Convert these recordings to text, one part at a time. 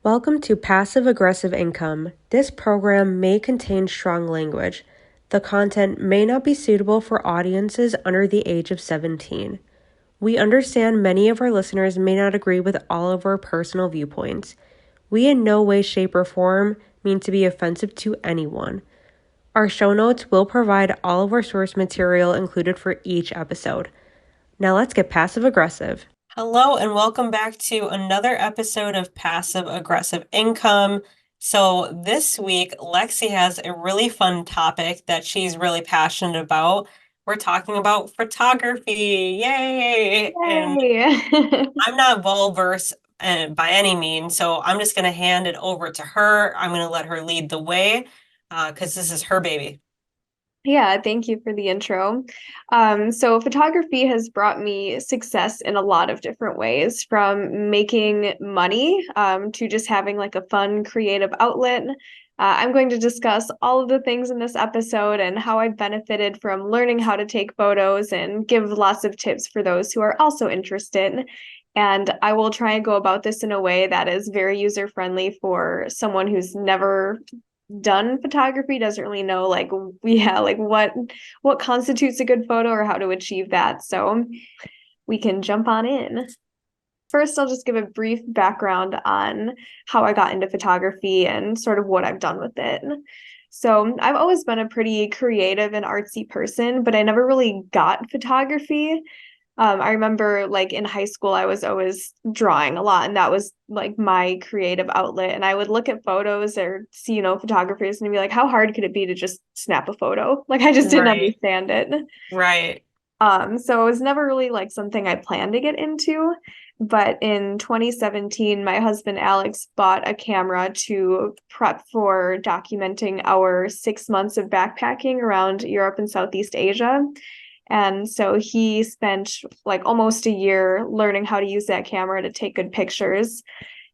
Welcome to Passive Aggressive Income. This program may contain strong language. The content may not be suitable for audiences under the age of 17. We understand many of our listeners may not agree with all of our personal viewpoints. We in no way, shape, or form mean to be offensive to anyone. Our show notes will provide all of our source material included for each episode. Now let's get passive aggressive. Hello, and welcome back to another episode of Passive Aggressive Income. So, this week, Lexie has a really fun topic that she's really passionate about. We're talking about photography. Yay! And Yay! I'm not well versed by any means, so I'm just going to hand it over to her. I'm going to let her lead the way because this is her baby. Yeah, thank you for the intro. So photography has brought me success in a lot of different ways, from making money to just having like a fun creative outlet. I'm going to discuss all of the things in this episode and how I've benefited from learning how to take photos and give lots of tips for those who are also interested. And I will try and go about this in a way that is very user friendly for someone who's never done photography, doesn't really know like yeah, like what constitutes a good photo or how to achieve that. So we can jump on in. First, I'll just give a brief background on how I got into photography and sort of what I've done with it. So, I've always been a pretty creative and artsy person, but I never really got photography. I remember like in high school, I was always drawing a lot, and that was like my creative outlet. And I would look at photos or see, photographers and be like, how hard could it be to just snap a photo? Like I just didn't Right, understand it. right. So it was never really like something I planned to get into. But in 2017, my husband Alex bought a camera to prep for documenting our 6 months of backpacking around Europe and Southeast Asia. And so he spent like almost a year learning how to use that camera to take good pictures.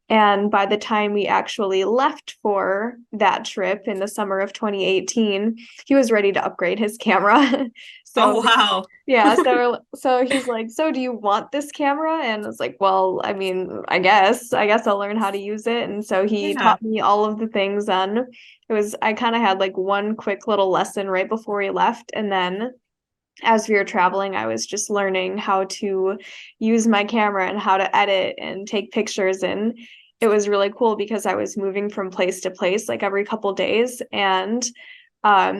And by the time we actually left for that trip in the summer of 2018, he was ready to upgrade his camera. So Oh, wow. yeah, so he's like, "So do you want this camera?" And I was like, "Well, I mean, I guess I'll learn how to use it." And so he Yeah. taught me all of the things on I kind of had like one quick little lesson right before we left, and then as we were traveling, I was just learning how to use my camera and how to edit and take pictures. And it was really cool because I was moving from place to place like every couple days. And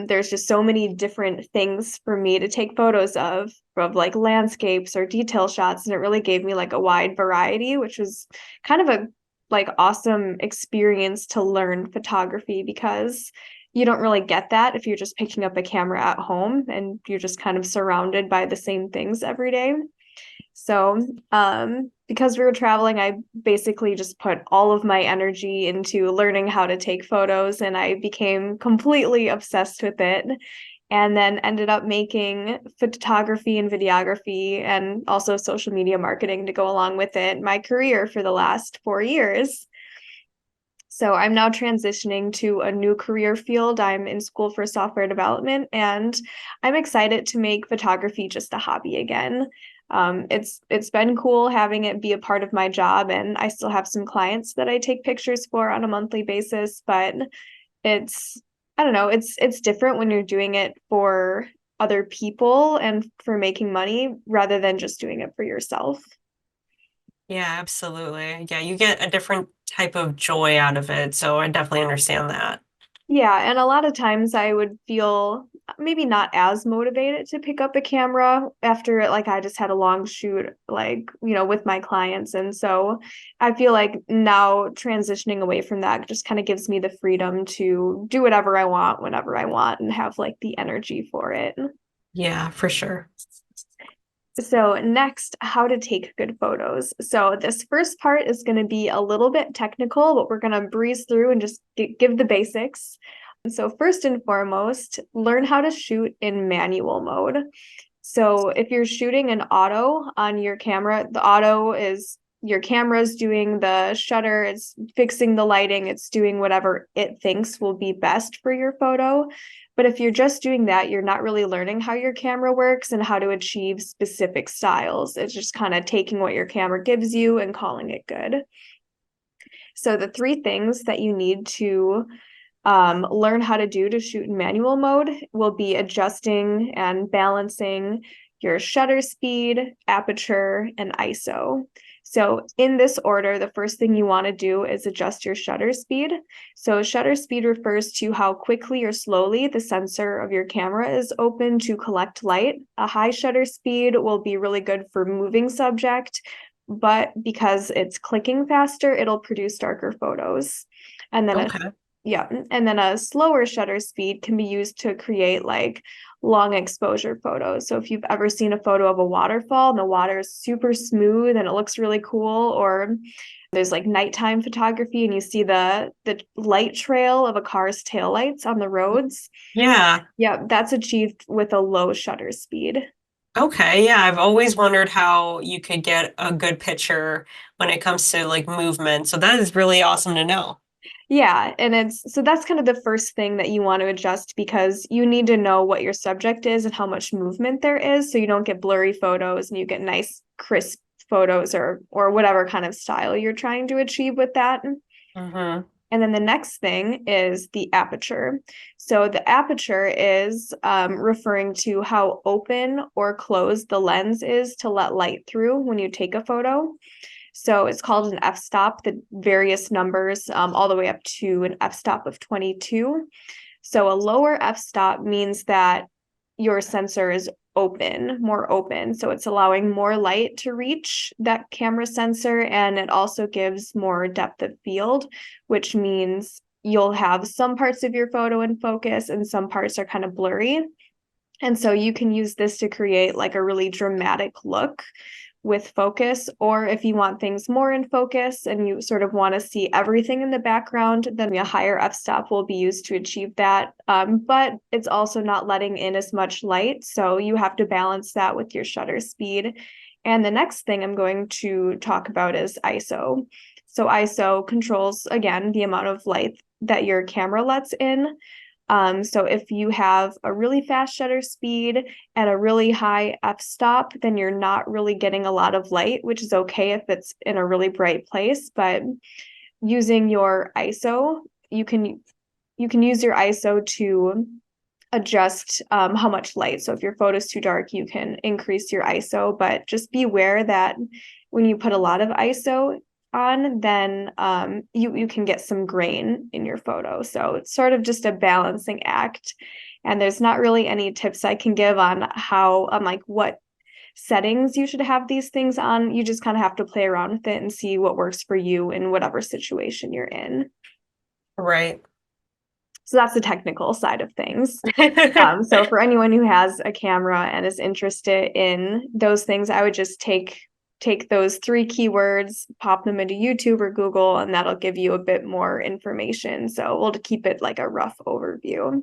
there's just so many different things for me to take photos of like landscapes or detail shots. And it really gave me like a wide variety, which was kind of a like awesome experience to learn photography because you don't really get that if you're just picking up a camera at home and you're just kind of surrounded by the same things every day. So, because we were traveling, I basically just put all of my energy into learning how to take photos, and I became completely obsessed with it. And then ended up making photography and videography and also social media marketing to go along with it my career for the last 4 years. So I'm now transitioning to a new career field. I'm in school for software development, and I'm excited to make photography just a hobby again. It's been cool having it be a part of my job, and I still have some clients that I take pictures for on a monthly basis. But it's I don't know, it's different when you're doing it for other people and for making money rather than just doing it for yourself. Yeah, absolutely. Yeah, you get a different type of joy out of it. So I definitely understand that. Yeah, and a lot of times I would feel maybe not as motivated to pick up a camera after like I just had a long shoot like, with my clients. And so I feel like now transitioning away from that just kind of gives me the freedom to do whatever I want whenever I want and have like the energy for it. Yeah, for sure. So next, how to take good photos. So this first part is going to be a little bit technical, but we're going to breeze through and just give the basics. So first and foremost, learn how to shoot in manual mode. So if you're shooting an auto on your camera, the auto is your camera's doing the shutter, it's fixing the lighting, it's doing whatever it thinks will be best for your photo. But if you're just doing that, you're not really learning how your camera works and how to achieve specific styles. It's just kind of taking what your camera gives you and calling it good. So the three things that you need to learn how to do to shoot in manual mode will be adjusting and balancing your shutter speed, aperture, and ISO. So in this order, the first thing you want to do is adjust your shutter speed. So shutter speed refers to how quickly or slowly the sensor of your camera is open to collect light. A high shutter speed will be really good for moving subject, but because it's clicking faster, it'll produce darker photos. And then Okay. yeah, and then a slower shutter speed can be used to create like long exposure photos. So if you've ever seen a photo of a waterfall and the water is super smooth and it looks really cool, or there's like nighttime photography and you see the light trail of a car's taillights on the roads. Yeah. Yeah, that's achieved with a low shutter speed. Okay. Yeah. I've always wondered how you could get a good picture when it comes to like movement. So that is really awesome to know. Yeah, and it's so that's kind of the first thing that you want to adjust because you need to know what your subject is and how much movement there is so you don't get blurry photos and you get nice crisp photos or whatever kind of style you're trying to achieve with that. Mm-hmm. And then the next thing is the aperture. So the aperture is referring to how open or closed the lens is to let light through when you take a photo. So it's called an f-stop, the various numbers all the way up to an f-stop of 22. So a lower f-stop means that your sensor is open, more open. So it's allowing more light to reach that camera sensor, and it also gives more depth of field, which means you'll have some parts of your photo in focus and some parts are kind of blurry. And so you can use this to create like a really dramatic look with focus, or if you want things more in focus and you sort of want to see everything in the background, then a higher f-stop will be used to achieve that. But it's also not letting in as much light, so you have to balance that with your shutter speed. And the next thing I'm going to talk about is ISO. So ISO controls, again, the amount of light that your camera lets in. So if you have a really fast shutter speed and a really high f-stop, then you're not really getting a lot of light, which is okay if it's in a really bright place. But using your ISO, you can use your ISO to adjust how much light. So if your photo is too dark, you can increase your ISO, but just be aware that when you put a lot of ISO on, then you can get some grain in your photo. So it's sort of just a balancing act. And there's not really any tips I can give on how like what settings you should have these things on. You just kind of have to play around with it and see what works for you in whatever situation you're in. Right. So that's the technical side of things. So for anyone who has a camera and is interested in those things, I would just take those three keywords, pop them into YouTube or Google, and that'll give you a bit more information. So we'll keep it like a rough overview.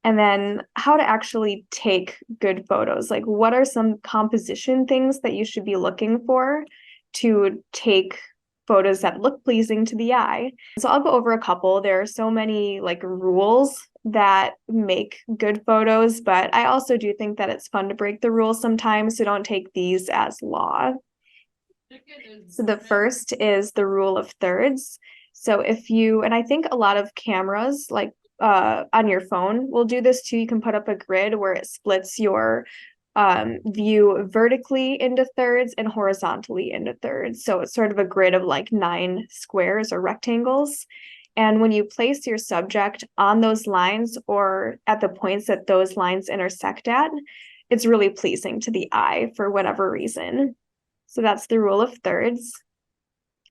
And then how to actually take good photos. Like, what are some composition things that you should be looking for to take photos that look pleasing to the eye? So I'll go over a couple. There are so many like rules that make good photos, but I also do think that it's fun to break the rules sometimes, so don't take these as law. So the first is the rule of thirds. So if you, and I think a lot of cameras like on your phone will do this too. You can put up a grid where it splits your view vertically into thirds and horizontally into thirds. So it's sort of a grid of like 9 squares or rectangles. And when you place your subject on those lines or at the points that those lines intersect at, it's really pleasing to the eye for whatever reason. So that's the rule of thirds.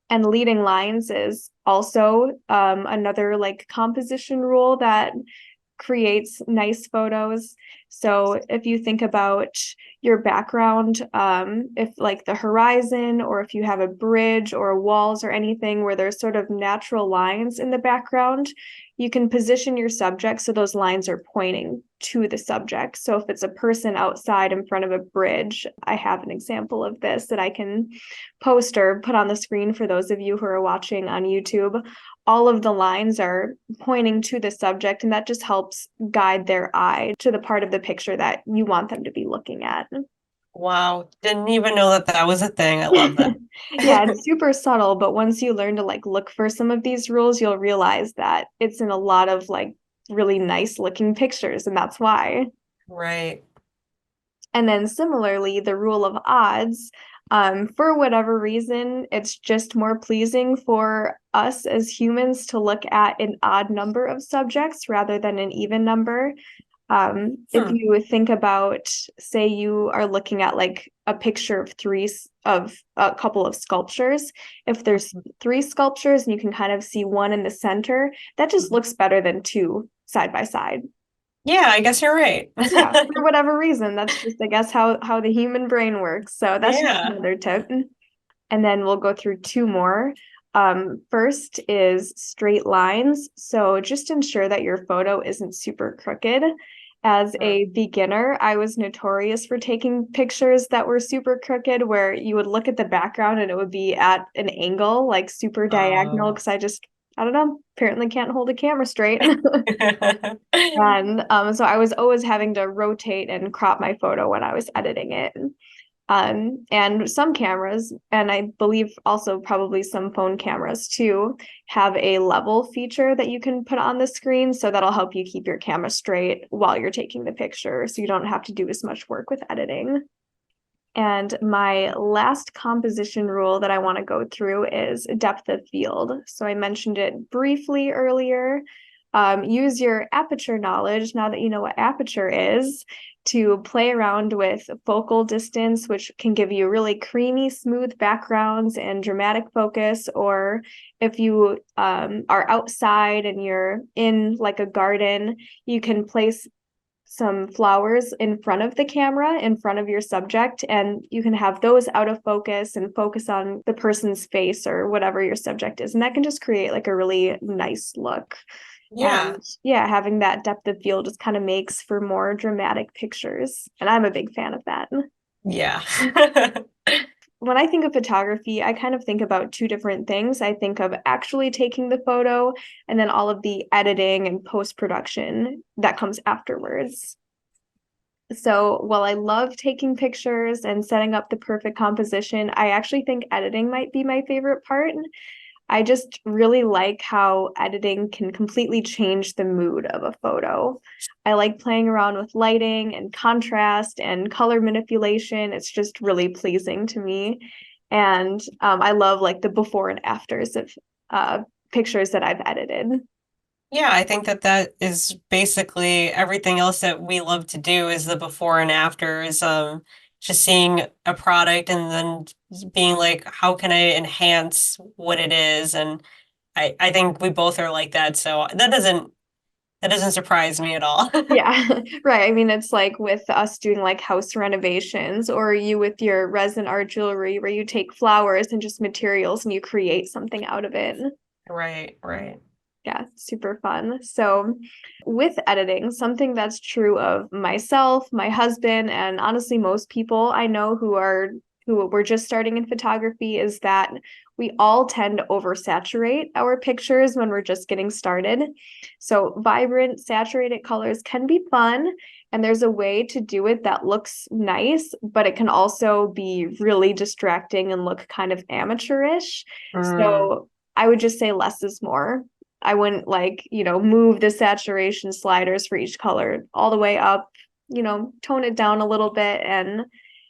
And leading lines is also another like composition rule that creates nice photos. So if you think about your background, if like the horizon, or if you have a bridge or walls or anything where there's sort of natural lines in the background, you can position your subject so those lines are pointing to the subject. So if it's a person outside in front of a bridge, I have an example of this that I can post or put on the screen for those of you who are watching on YouTube. All of the lines are pointing to the subject, and that just helps guide their eye to the part of the picture that you want them to be looking at. Wow. Didn't even know that that was a thing. I love that. Yeah, it's super subtle, but once you learn to like look for some of these rules, you'll realize that it's in a lot of like really nice looking pictures, and that's why. Right. And then similarly, the rule of odds, for whatever reason, it's just more pleasing for us as humans to look at an odd number of subjects rather than an even number. If Hmm. you think about, say, you are looking at like a picture of of a couple of sculptures, if there's three sculptures and you can kind of see one in the center, that just looks better than two side by side. Yeah, I guess you're right. Yeah, for whatever reason, that's just, I guess, how the human brain works. So that's just Yeah. another tip. And then we'll go through two more. First is straight lines. So just ensure that your photo isn't super crooked. As Hmm. a beginner, I was notorious for taking pictures that were super crooked, where you would look at the background and it would be at an angle, like super diagonal, Oh. because I don't know, apparently can't hold a camera straight. And so I was always having to rotate and crop my photo when I was editing it. And some cameras, and I believe also probably some phone cameras too, have a level feature that you can put on the screen. So that'll help you keep your camera straight while you're taking the picture. So you don't have to do as much work with editing. And my last composition rule that I want to go through is depth of field. So I mentioned it briefly earlier. Use your aperture knowledge now that you know what aperture is to play around with focal distance, which can give you really creamy, smooth backgrounds and dramatic focus. Or if you are outside and you're in like a garden, you can place some flowers in front of the camera, in front of your subject, and you can have those out of focus and focus on the person's face or whatever your subject is. And that can just create like a really nice look. Yeah. And yeah, having that depth of field just kind of makes for more dramatic pictures. And I'm a big fan of that. Yeah. When I think of photography, I kind of think about two different things. I think of actually taking the photo and then all of the editing and post production that comes afterwards. So while I love taking pictures and setting up the perfect composition, I actually think editing might be my favorite part. I just really like how editing can completely change the mood of a photo. I like playing around with lighting and contrast and color manipulation. It's just really pleasing to me. And I love like the before and afters of pictures that I've edited. Yeah, I think that that is basically everything else that we love to do is the before and afters. Just seeing a product and then being like, how can I enhance what it is? And I think we both are like that. So that doesn't surprise me at all. Yeah, right. I mean, it's like with us doing like house renovations or you with your resin art jewelry where you take flowers and just materials and you create something out of it. Right, right. Yeah, super fun. So, with editing, something that's true of myself, my husband, and honestly most people I know who were just starting in photography is that we all tend to oversaturate our pictures when we're just getting started. So, vibrant, saturated colors can be fun, and there's a way to do it that looks nice, but it can also be really distracting and look kind of amateurish. Mm, So, I would just say less is more. I wouldn't like, move the saturation sliders for each color all the way up, tone it down a little bit. And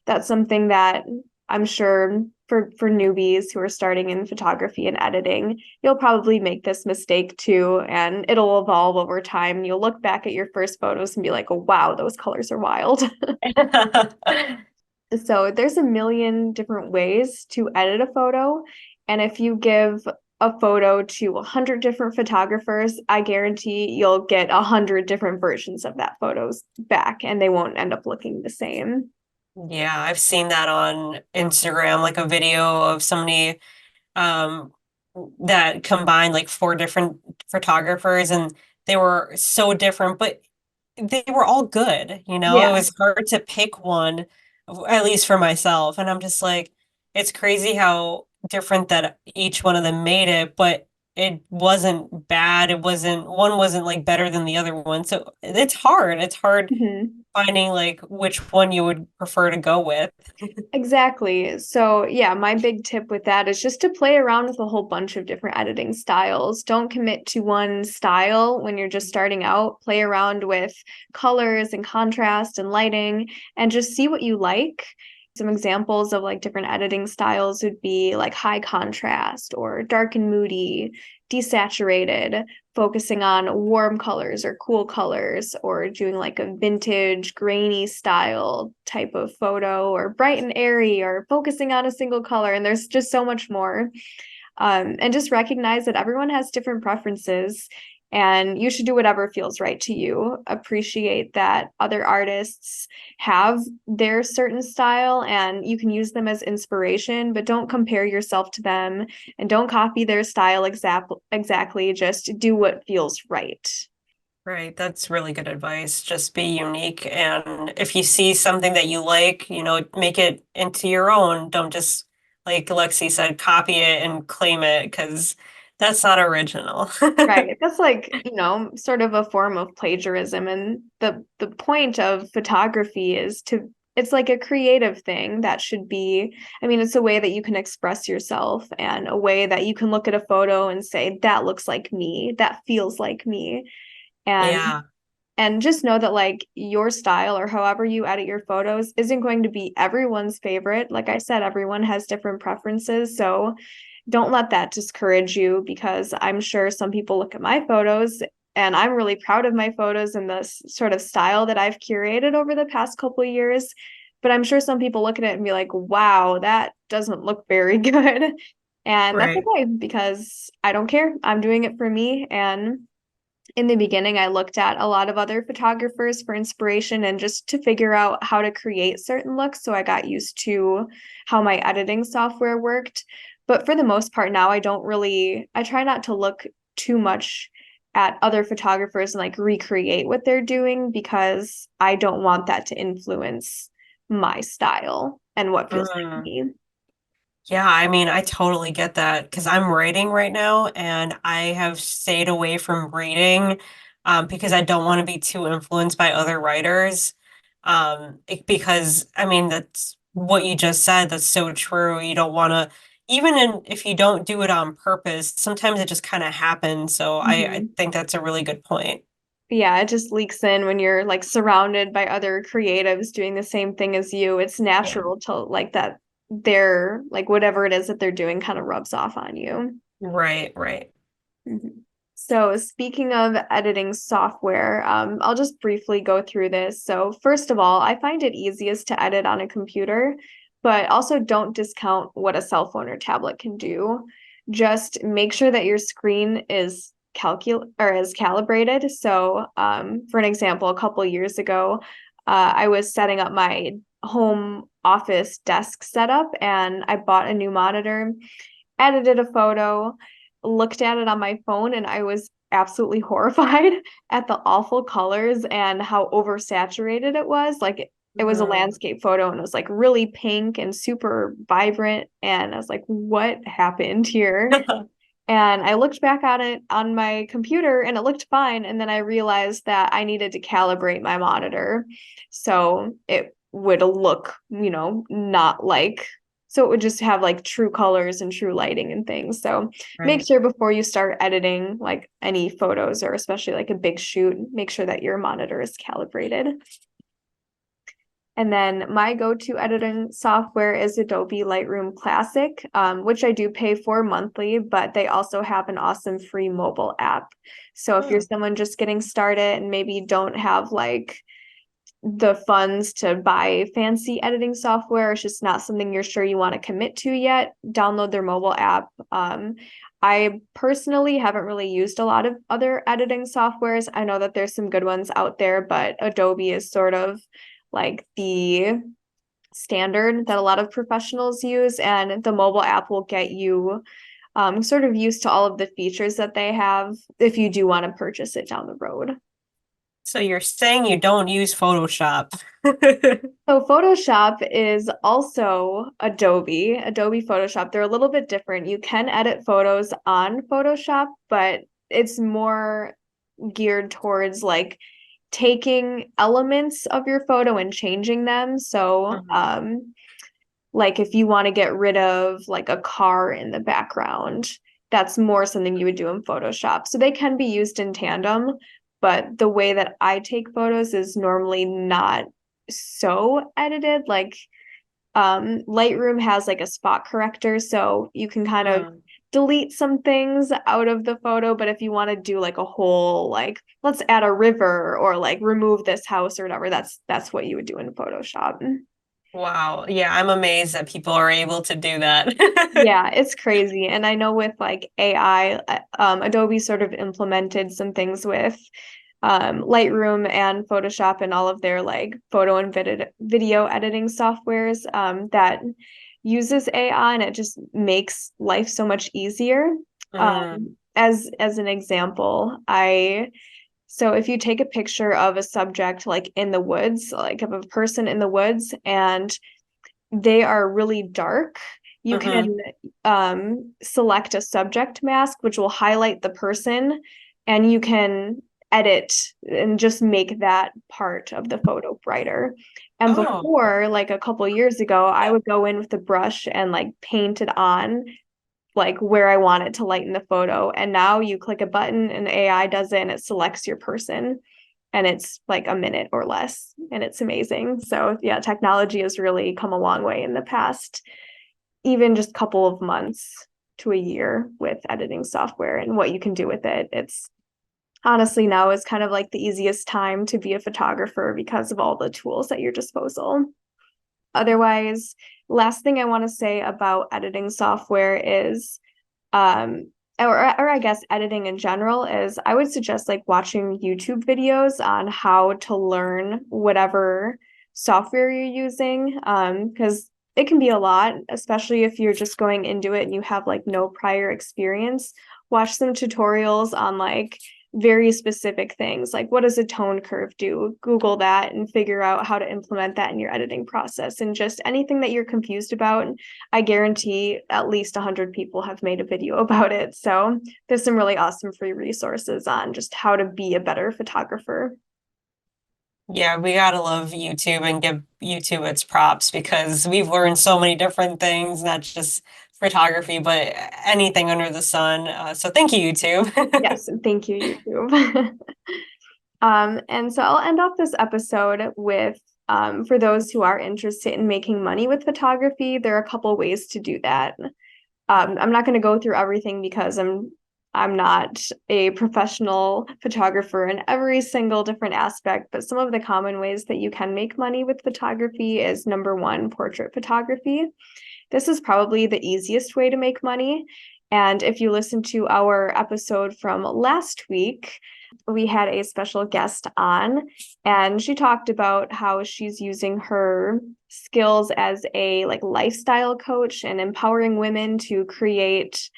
that's something that I'm sure for newbies who are starting in photography and editing, you'll probably make this mistake too. And it'll evolve over time. You'll look back at your first photos and be like, oh, wow, those colors are wild. So there's a million different ways to edit a photo. And if you give a photo to 100 different photographers, I guarantee you'll get 100 different versions of that photos back and they won't end up looking the same. Yeah, I've seen that on Instagram, like a video of somebody um that combined like four different photographers and they were so different, but they were all good, you know? It Yeah. was hard to pick one, at least for myself. And I'm just like, it's crazy how different that each one of them made it, but it wasn't bad. It wasn't one wasn't like better than the other one. So it's hard. It's hard Mhm. finding like which one you would prefer to go with. Exactly. So, yeah, my big tip with that is just to play around with a whole bunch of different editing styles. Don't commit to one style when you're just starting out. Play around with colors and contrast and lighting and just see what you like. Some examples of like different editing styles would be like high contrast or dark and moody, desaturated, focusing on warm colors or cool colors, or doing like a vintage grainy style type of photo, or bright and airy, or focusing on a single color. And there's just so much more. And just recognize that everyone has different preferences and you should do whatever feels right to you. Appreciate that other artists have their certain style and you can use them as inspiration, but don't compare yourself to them and don't copy their style exactly. Just do what feels right. Right, that's really good advice. Just be unique. And if you see something that you like, make it into your own. Don't just, like Lexie said, copy it and claim it because that's not original. Right. That's like, sort of a form of plagiarism. And the point of photography is to it's like a creative thing that should be, I mean, it's a way that you can express yourself and a way that you can look at a photo and say, that looks like me, that feels like me. And Yeah, and just know that like your style or however you edit your photos isn't going to be everyone's favorite. Like I said, everyone has different preferences. So don't let that discourage you because I'm sure some people look at my photos and I'm really proud of my photos and the sort of style that I've curated over the past couple of years. But I'm sure some people look at it and be like, wow, that doesn't look very good. And that's right. okay because I don't care. I'm doing it for me. And in the beginning, I looked at a lot of other photographers for inspiration and just to figure out how to create certain looks. So I got used to how my editing software worked. But for the most part, now I try not to look too much at other photographers and like recreate what they're doing because I don't want that to influence my style and what feels like Mm. me. Yeah, I mean, I totally get that because I'm writing right now and I have stayed away from reading because I don't want to be too influenced by other writers. Because, I mean, that's what you just said. That's so true. You don't want to, if you don't do it on purpose, sometimes it just kind of happens. So I Mhm. think that's a really good point. Yeah, it just leaks in when you're like surrounded by other creatives doing the same thing as you. It's Yeah. natural to like that they're like whatever it is that they're doing kind of rubs off on you. Right, right. Mhm. So, speaking of editing software, I'll just briefly go through this. So, first of all, I find it easiest to edit on a computer, but also don't discount what a cell phone or tablet can do. Just make sure that your screen is calibrated. So, for an example, a couple years ago, I was setting up my home office desk setup, and I bought a new monitor, edited a photo, looked at it on my phone, and I was absolutely horrified at the awful colors and how oversaturated it was. Like it was a Mhm. landscape photo and it was like really pink and super vibrant. And I was like, what happened here? And I looked back at it on my computer and it looked fine. And then I realized that I needed to calibrate my monitor so it would look, not like, so it would just have like true colors and true lighting and things. So make Right. sure before you start editing like any photos or especially like a big shoot, make sure that your monitor is calibrated. And then my go-to editing software is Adobe Lightroom Classic, which I do pay for monthly, but they also have an awesome free mobile app. So if you're Hmm. someone just getting started and maybe don't have like the funds to buy fancy editing software, it's just not something you're sure you want to commit to yet, download their mobile app. I personally haven't really used a lot of other editing softwares. I know that there's some good ones out there, but Adobe is sort of like the standard that a lot of professionals use, and the mobile app will get you sort of used to all of the features that they have if you do want to purchase it down the road. So you're saying you don't use Photoshop. So Photoshop is also Adobe Photoshop. They're a little bit different. You can edit photos on Photoshop, but it's more geared towards like taking elements of your photo and changing them. So, Mhm. like if you want to get rid of like a car in the background, that's more something you would do in Photoshop. So they can be used in tandem, but the way that I take photos is normally not so edited. Like Lightroom has like a spot corrector, so you can kind of Mm. delete some things out of the photo, but if you want to do like a whole like let's add a river or like remove this house or whatever, that's what you would do in Photoshop. Wow. Yeah, I'm amazed that people are able to do that. Yeah, it's crazy. And I know with like AI, Adobe sort of implemented some things with Lightroom and Photoshop and all of their like photo and video editing softwares that uses AI, and it just makes life so much easier. Mm. As an example, I so if you take a picture of a subject like in the woods, like of a person in the woods, and they are really dark, you Hmm. can select a subject mask, which will highlight the person, and you can edit and just make that part of the photo brighter. And Oh, before, like a couple years ago, I would go in with a brush and like paint it on like where I want it to lighten the photo. And now you click a button and AI does it and it selects your person, and it's like a minute or less, and it's amazing. So yeah, technology has really come a long way in the past even just couple of months to a year with editing software and what you can do with it. It's honestly now is kind of like the easiest time to be a photographer because of all the tools at your disposal. Otherwise, last thing I want to say about editing software is um or I guess editing in general is I would suggest like watching YouTube videos on how to learn whatever software you're using, because it can be a lot, especially if you're just going into it and you have like no prior experience. Watch some tutorials on like very specific things, like what does a tone curve do? Google that and figure out how to implement that in your editing process. And just anything that you're confused about, I guarantee at least 100 people have made a video about it. So there's some really awesome free resources on just how to be a better photographer. yeah, we gotta love YouTube and give YouTube its props because we've learned so many different things, not just photography, but anything under the sun. So thank you, YouTube. Yes, and thank you, YouTube. And so I'll end off this episode with for those who are interested in making money with photography, there are a couple ways to do that. I'm not going to go through everything because I'm not a professional photographer in every single different aspect, but some of the common ways that you can make money with photography is number one, portrait photography. This is probably the easiest way to make money. And if you listen to our episode from last week, we had a special guest on, and she talked about how she's using her skills as a like lifestyle coach and empowering women to create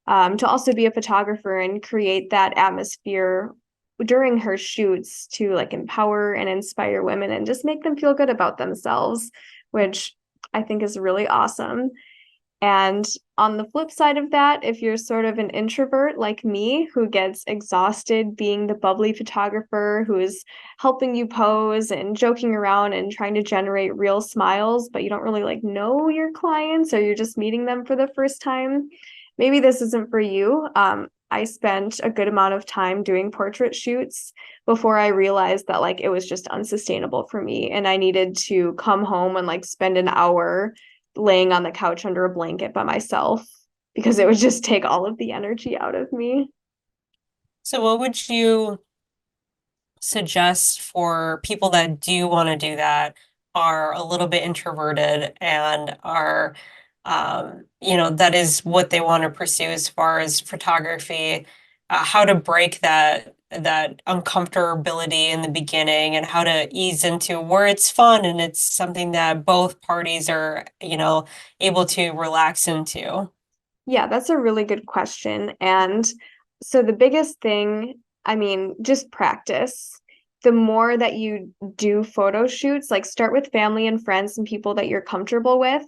to also be a photographer and create that atmosphere during her shoots to like empower and inspire women and just make them feel good about themselves, which I think is really awesome. And on the flip side of that, if you're sort of an introvert like me who gets exhausted being the bubbly photographer who is helping you pose and joking around and trying to generate real smiles, but you don't really like know your clients or you're just meeting them for the first time, maybe this isn't for you. I spent a good amount of time doing portrait shoots before I realized that like it was just unsustainable for me and I needed to come home and like spend an hour laying on the couch under a blanket by myself because it would just take all of the energy out of me. So what would you suggest for people that do want to do that, are a little bit introverted and are, that is what they want to pursue as far as photography, how to break that uncomfortability in the beginning and how to ease into where it's fun and it's something that both parties are, able to relax into. Yeah, that's a really good question. And so the biggest thing, I mean, just practice. the more that you do photo shoots, like start with family and friends and people that you're comfortable with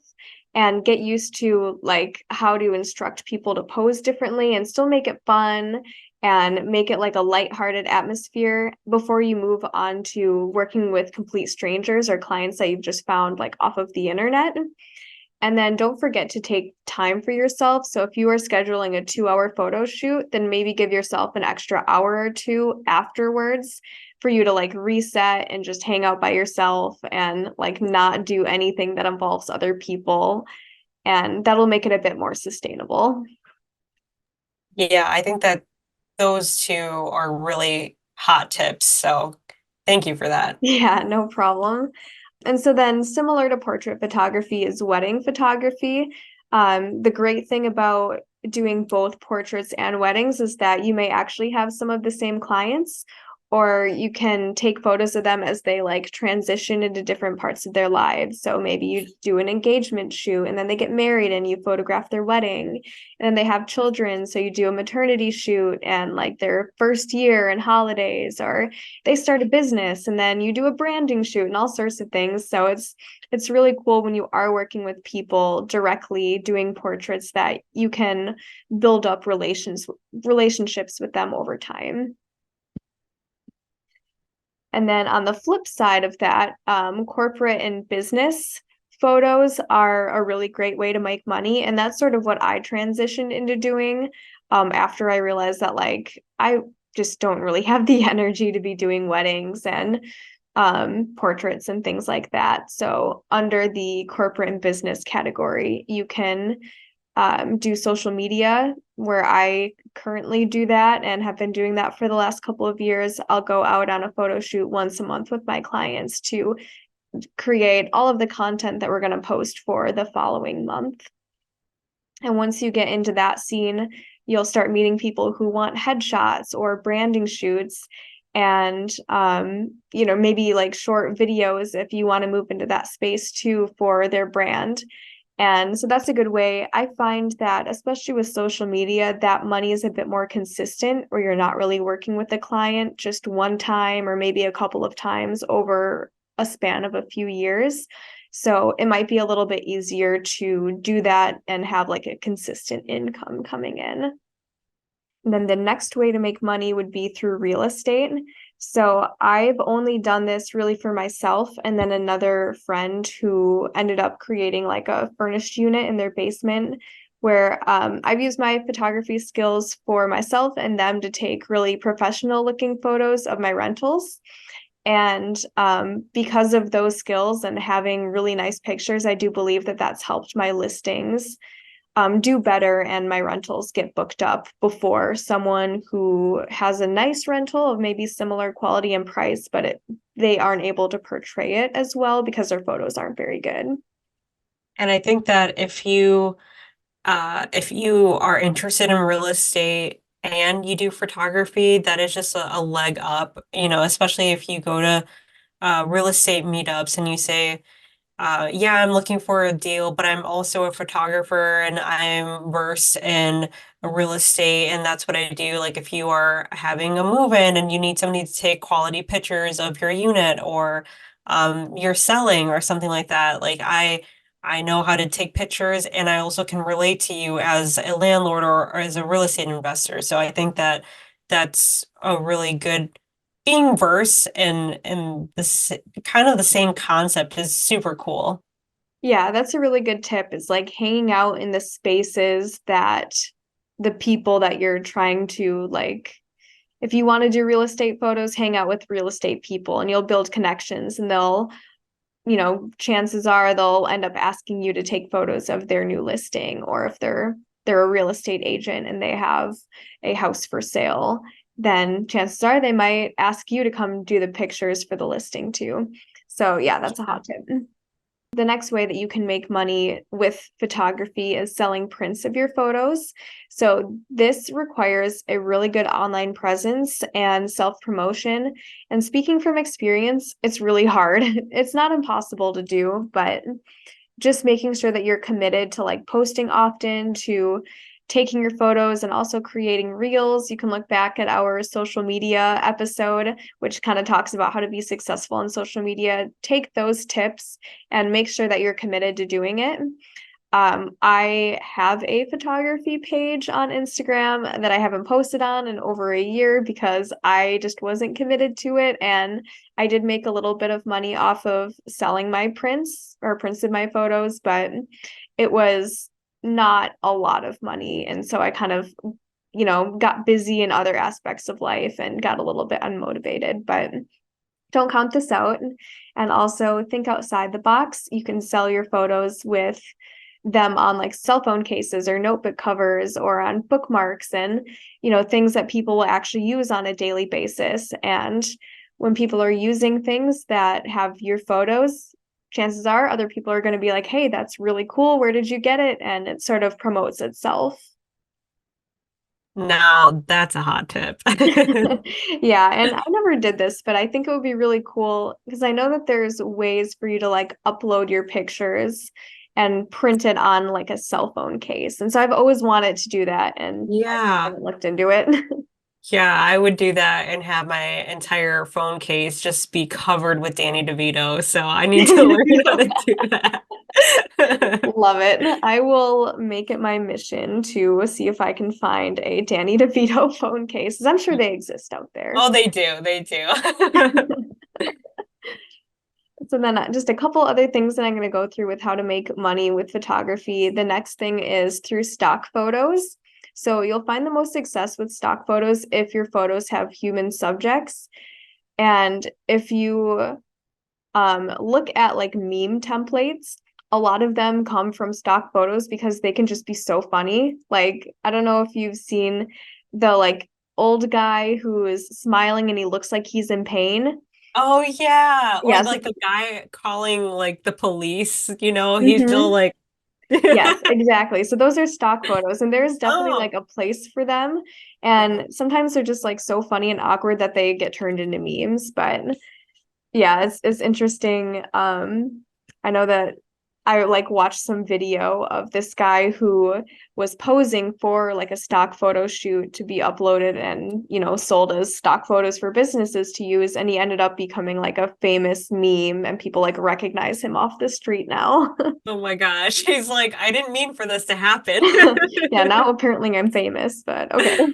and get used to like how to instruct people to pose differently and still make it fun and make it like a lighthearted atmosphere before you move on to working with complete strangers or clients that you've just found like off of the internet. And then don't forget to take time for yourself. So if you are scheduling a 2 hour photo shoot, then maybe give yourself an extra hour or two afterwards for you to like reset and just hang out by yourself and like not do anything that involves other people. And that'll make it a bit more sustainable. Yeah, I think that those two are really hot tips. So thank you for that. Yeah, no problem. And so then similar to portrait photography is wedding photography. The great thing about doing both portraits and weddings is that you may actually have some of the same clients, or you can take photos of them as they like transition into different parts of their lives. So maybe you do an engagement shoot and then they get married and you photograph their wedding, and then they have children, so you do a maternity shoot and like their first year and holidays, or they start a business and then you do a branding shoot and all sorts of things. So it's really cool when you are working with people directly doing portraits that you can build up relationships with them over time. And then on the flip side of that, corporate and business photos are a really great way to make money. And that's sort of what I transitioned into doing after I realized that like I just don't really have the energy to be doing weddings and portraits and things like that. So under the corporate and business category, you can do social media, where I currently do that and have been doing that for the last couple of years. I'll go out on a photo shoot once a month with my clients to create all of the content that we're going to post for the following month. And once you get into that scene, you'll start meeting people who want headshots or branding shoots and maybe like short videos if you want to move into that space too for their brand. And so that's a good way. I find that, especially with social media, that money is a bit more consistent, where you're not really working with the client just one time or maybe a couple of times over a span of a few years. So it might be a little bit easier to do that and have like a consistent income coming in. And then the next way to make money would be through real estate. So I've only done this really for myself and then another friend who ended up creating like a furnished unit in their basement, where I've used my photography skills for myself and them to take really professional looking photos of my rentals. And because of those skills and having really nice pictures, I do believe that that's helped my listings do better and my rentals get booked up before someone who has a nice rental of maybe similar quality and price, but they aren't able to portray it as well because their photos aren't very good. And I think that if you are interested in real estate and you do photography, that is just a leg up, especially if you go to real estate meetups and you say, yeah, I'm looking for a deal, but I'm also a photographer and I'm versed in real estate, and that's what I do. Like if you are having a move-in and you need somebody to take quality pictures of your unit, or you're selling or something like that, like I know how to take pictures, and I also can relate to you as a landlord or as a real estate investor. So I think that that's a really good being versed in this kind of the same concept is super cool. Yeah, that's a really good tip, is like hanging out in the spaces that the people that you're trying to like, if you want to do real estate photos, hang out with real estate people and you'll build connections and chances are they'll end up asking you to take photos of their new listing, or if they're a real estate agent and they have a house for sale, then chances are they might ask you to come do the pictures for the listing too. So yeah, that's a hot tip. The next way that you can make money with photography is selling prints of your photos. So this requires a really good online presence and self-promotion. And speaking from experience, it's really hard. It's not impossible to do, but just making sure that you're committed to like posting often, to taking your photos and also creating reels. You can look back at our social media episode, which kind of talks about how to be successful on social media. Take those tips and make sure that you're committed to doing it. I have a photography page on Instagram that I haven't posted on in over a year because I just wasn't committed to it. And I did make a little bit of money off of selling my prints or printed my photos, but it was not a lot of money. And so I kind of, got busy in other aspects of life and got a little bit unmotivated. But don't count this out. And also think outside the box. You can sell your photos with them on like cell phone cases or notebook covers or on bookmarks and things that people will actually use on a daily basis. And when people are using things that have your photos, chances are other people are going to be like, hey, that's really cool, where did you get it? And it sort of promotes itself. Now that's a hot tip. Yeah, and I never did this, but I think it would be really cool because I know that there's ways for you to like upload your pictures and print it on like a cell phone case. And so I've always wanted to do that and I Yeah. haven't looked into it. Yeah, I would do that and have my entire phone case just be covered with Danny DeVito. So I need to learn how to do that. Love it. I will make it my mission to see if I can find a Danny DeVito phone case, 'cause I'm sure they exist out there. Oh, they do. They do. So then just a couple other things that I'm going to go through with how to make money with photography. The next thing is through stock photos. So you'll find the most success with stock photos if your photos have human subjects. And if you look at like meme templates, a lot of them come from stock photos because they can just be so funny. Like, I don't know if you've seen the like old guy who is smiling and he looks like he's in pain. Oh yeah. Or Yes. like the guy calling like the police, he's still Mm-hmm. like Yes, exactly. So those are stock photos, and there's definitely Oh, like a place for them. And sometimes they're just like so funny and awkward that they get turned into memes. But yeah, it's interesting. I know that I like watched some video of this guy who was posing for like a stock photo shoot to be uploaded and, sold as stock photos for businesses to use. And he ended up becoming like a famous meme and people like recognize him off the street now. oh my gosh. He's like, I didn't mean for this to happen. Yeah, now apparently I'm famous, but okay.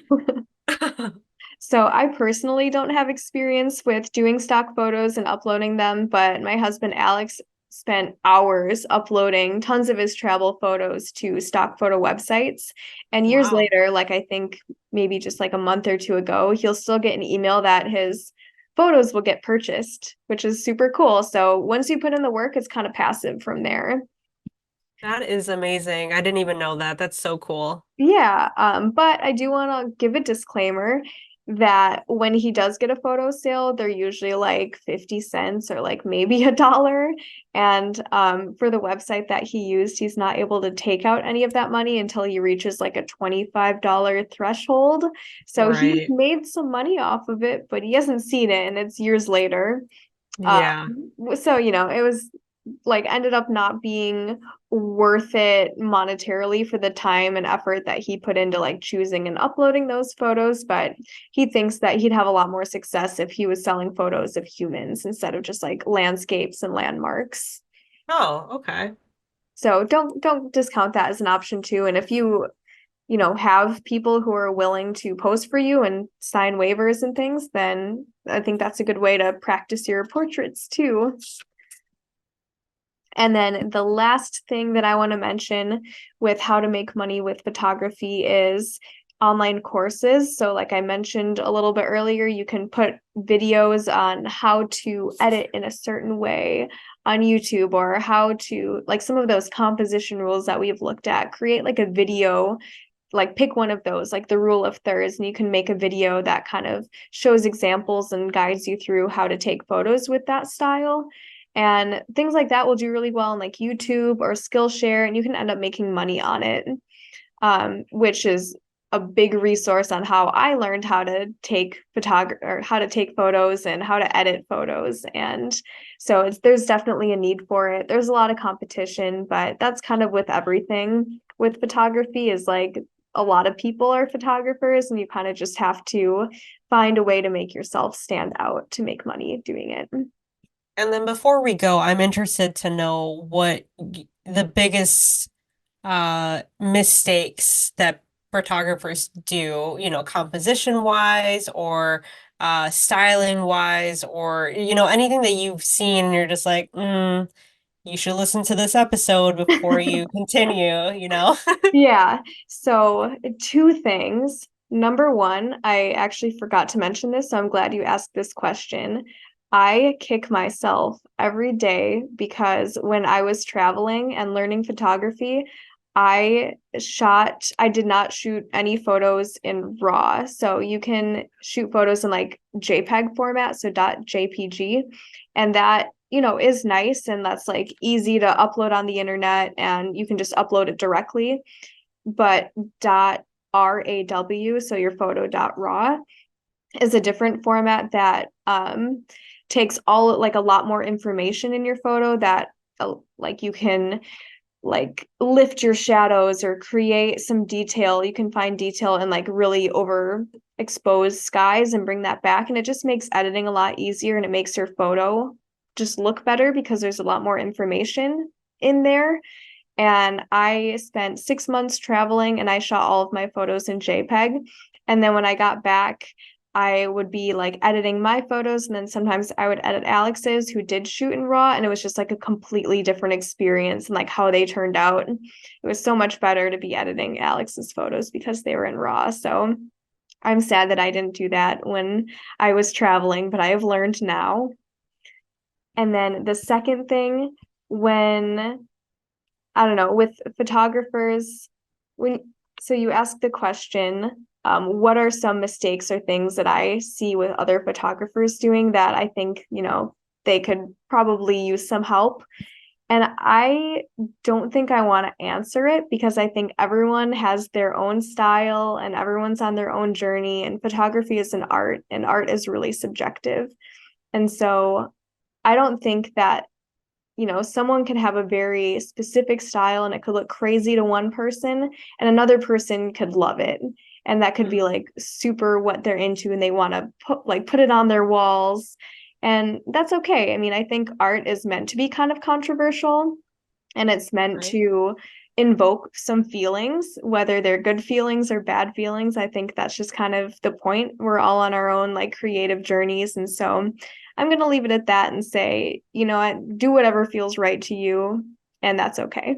So I personally don't have experience with doing stock photos and uploading them, but my husband Alex spent hours uploading tons of his travel photos to stock photo websites. And years Wow. later, like I think maybe just like a month or two ago, he'll still get an email that his photos will get purchased, which is super cool. So once you put in the work, it's kind of passive from there. That is amazing. I didn't even know that. That's so cool. Yeah, but I do want to give a disclaimer that when he does get a photo sale, they're usually like 50 cents or like maybe $1. And for the website that he used, he's not able to take out any of that money until he reaches like a $25 threshold. So he's Right. made some money off of it, but he hasn't seen it, and it's years later. Yeah. So, it was like ended up not being worth it monetarily for the time and effort that he put into like choosing and uploading those photos, but he thinks that he'd have a lot more success if he was selling photos of humans instead of just like landscapes and landmarks. Oh, okay. So don't discount that as an option too. And if you have people who are willing to post for you and sign waivers and things, then I think that's a good way to practice your portraits too. And then the last thing that I want to mention with how to make money with photography is online courses. So, like I mentioned a little bit earlier, you can put videos on how to edit in a certain way on YouTube, or how to, like, some of those composition rules that we've looked at, create like a video, like pick one of those, like the rule of thirds, and you can make a video that kind of shows examples and guides you through how to take photos with that style. And things like that will do really well on like YouTube or Skillshare, and you can end up making money on it, which is a big resource on how I learned how to take photos and how to edit photos. And so there's definitely a need for it. There's a lot of competition, but that's kind of with everything with photography, is like a lot of people are photographers, and you kind of just have to find a way to make yourself stand out to make money doing it. And then before we go, I'm interested to know what the biggest mistakes that photographers do, composition wise or styling wise, or anything that you've seen and you're just like, you should listen to this episode before you continue. Yeah. So, two things. Number one, I actually forgot to mention this, so I'm glad you asked this question. I kick myself every day because when I was traveling and learning photography, I did not shoot any photos in RAW. So you can shoot photos in like JPEG format, so .jpg, and that is nice, and that's like easy to upload on the internet, and you can just upload it directly. But .raw, so your photo.raw, is a different format that takes all like a lot more information in your photo, that like you can like lift your shadows or create some detail. You can find detail in like really overexposed skies and bring that back, and it just makes editing a lot easier, and it makes your photo just look better because there's a lot more information in there. And I spent 6 months traveling, and I shot all of my photos in JPEG. And then when I got back, I would be like editing my photos, and then sometimes I would edit Alex's, who did shoot in RAW, and it was just like a completely different experience, and like how they turned out. It was so much better to be editing Alex's photos because they were in RAW. So I'm sad that I didn't do that when I was traveling, but I have learned now. And then the second thing, when I don't know, with photographers, so you ask the question, what are some mistakes or things that I see with other photographers doing that I think, they could probably use some help? And I don't think I want to answer it because I think everyone has their own style and everyone's on their own journey, and photography is an art, and art is really subjective. And so I don't think that someone could have a very specific style and it could look crazy to one person, and another person could love it. And that could be like super what they're into, and they want to put it on their walls. And that's okay. I mean, I think art is meant to be kind of controversial, and it's meant Right. to invoke some feelings, whether they're good feelings or bad feelings. I think that's just kind of the point. We're all on our own like creative journeys. And so I'm going to leave it at that and say, do whatever feels right to you, and that's okay.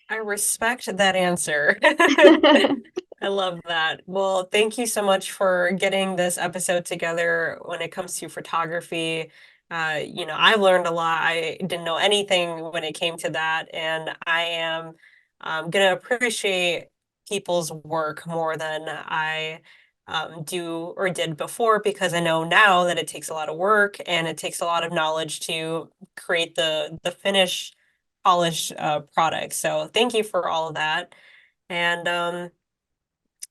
I respect that answer. I love that. Well, thank you so much for getting this episode together when it comes to photography. I've learned a lot. I didn't know anything when it came to that, and I am going to appreciate people's work more than I do or did before, because I know now that it takes a lot of work and it takes a lot of knowledge to create the finished, polished product. So thank you for all of that. And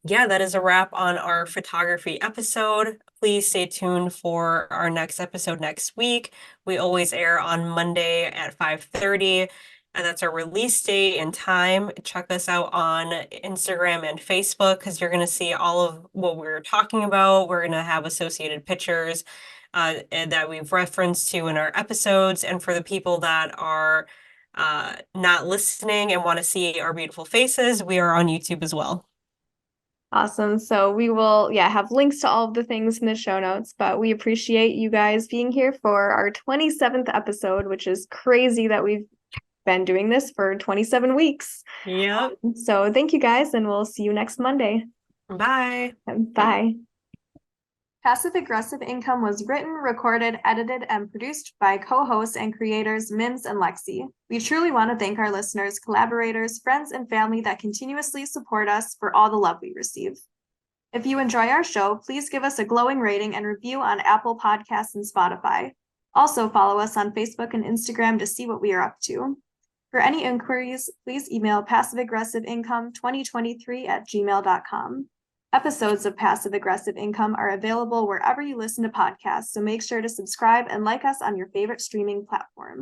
yeah, that is a wrap on our photography episode. Please stay tuned for our next episode next week. We always air on Monday at 5:30, and that's our release date and time. Check us out on Instagram and Facebook because you're going to see all of what we're talking about. We're going to have associated pictures and that we've referenced to in our episodes. And for the people that are not listening and want to see our beautiful faces, we are on YouTube as well. Awesome. So we will, have links to all of the things in the show notes, but we appreciate you guys being here for our 27th episode, which is crazy that we've been doing this for 27 weeks. Yep. So thank you guys, and we'll see you next Monday. Bye. Bye. Passive Aggressive Income was written, recorded, edited, and produced by co-hosts and creators Mims and Lexie. We truly want to thank our listeners, collaborators, friends, and family that continuously support us for all the love we receive. If you enjoy our show, please give us a glowing rating and review on Apple Podcasts and Spotify. Also, follow us on Facebook and Instagram to see what we are up to. For any inquiries, please email passiveaggressiveincome2023@gmail.com. Episodes of Passive Aggressive Income are available wherever you listen to podcasts, so make sure to subscribe and like us on your favorite streaming platform.